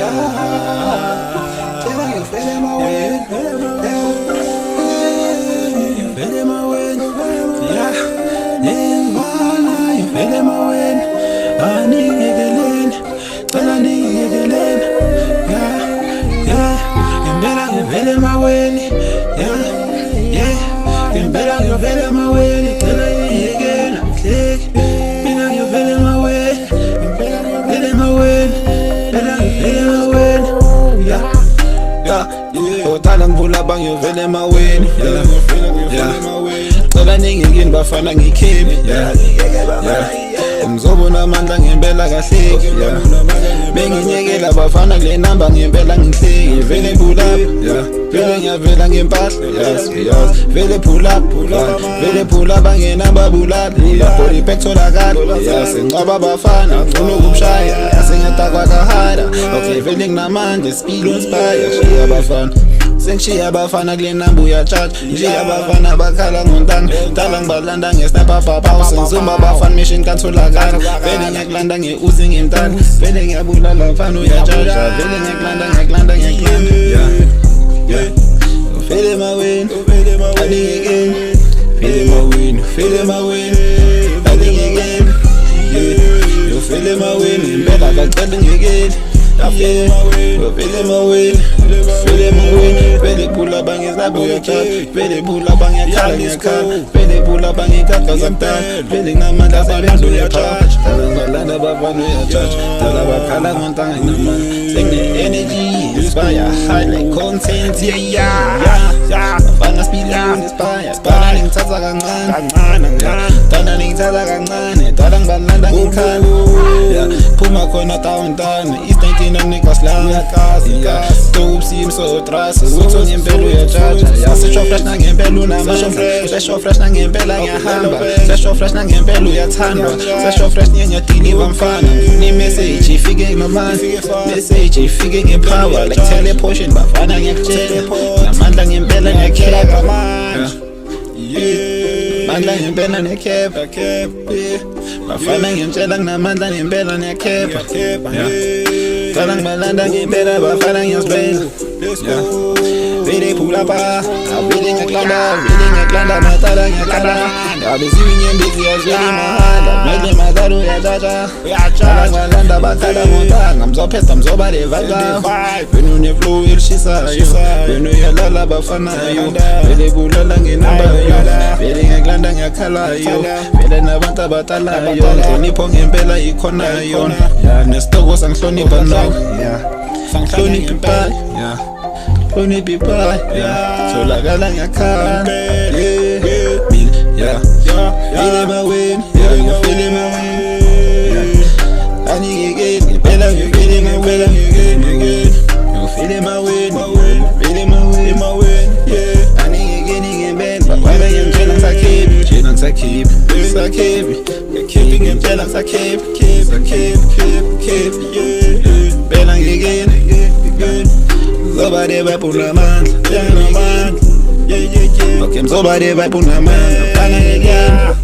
Tell you feeling my way. You feeling my way. Yeah. You feeling my way. I need you again. Tell I need you again. Yeah. You better you feeling my way. Yeah. You better you feeling my way. Tell I need you again. Better you feeling my way. Feeling my way. Better you feeling my way. Yeah. Talang pula bang you feeling my way. Yeah. Tola ningin bafana ngikhiphi. Yeah. Ngizobona amandla ngempela kahle. Yeah. Benginyekela bafana kule number ngempela ngihleki. Vele pull up. Yeah. Vele ngiyavela ngempahla. Yes. Vele pull up. Vele pull up angenamba bulala. Body pack tholakala. Yes. Ngicaba bafana ngifuna ukushaya. Sengiyatakwa kahara. Okay vele nginamandla speed inspire. Shiya bafana. Sengishiya abafana kule number uyacharge. Ngishiya abafana bakhala ngontanga. Dala ngibalanda ngesniper papa. Sengizuma abafana mission katholakala. Vele ngiyakulanda nge-uzi ngimtana. Vele ngiyabulala mfana uyacharge. Vele ngiyakulanda. Yeah. Feeling my way. I think again. Feeling my way. I think again. You feeling my way. Better I telling you again. Feeling my way. Vele pull up bang is la boya chat. Vele pull up bang ya chala ngiyakhala. Vele pull up bang ikaka zamtana. Vele ngamandla sebenza uyacharge. Balanda bafana uyacharge. Dala bakhala ngontanga nginamandla. Sengine energy inspire high like content. Yeah. Bafana speed inspire. Dala ngithatha kancane. Dala ngithatha kancane. Dala ngibalanda ngikhala. Yeah. Phuma khona down. East 19 niggas la uyakazi. Dope seems so trust. Utho ngempela uyacharge. Sesho fresh nangempela unamandla. Sesho fresh nangempela ngiyahamba. Sesho fresh nangempela uyathandwa. Sesho fresh ngiyadeliver mfana. Ni message ifike ngamandla. Message ifike ngepower like teleportation bafana ngiyakutshela. Ngamandla ngempela ngiyakhela ngamandla. Mandla ngempela nekhepha. Bafana ngiyamtshela nginamandla ngempela niyakhepha. Dala ngibalanda ngempela bafana ngiyazibela. Vele pull up, vele ngiyakulanda matala ngiyakhala. Abeziwe inyembezi yazwela mahanda. Mele madala uyajaja. Dala ngibalanda bakhala ngontanga. Mzophesta mzoba le vibe. Wena une-flow elishisayo. Wena uyalala bafanayo. Vele bulala ngenambayo. Vele ngiyakulanda ngiyakhalayo. Vele nabantu abatalayo. Nhlonipho ngempela ikhonayo. Nesitoko sangihlonipha nawe. Sangihlonipha impala. Hlonipha impala. Tholakala ngiyakhala. Feeling my way. Feeling my way. I need again. Ngempela feeling my way. You feeling my way. Feeling my way. I need again ngempela. Bafana ngiyamtshela ngisakhiphi. Ngiyakhiphi ngempela ngisakhiphi. Bela ngigeni. Mzoba de baphula amandla. Okay mzoba de baphula amandla. Bafana ngiyakhala.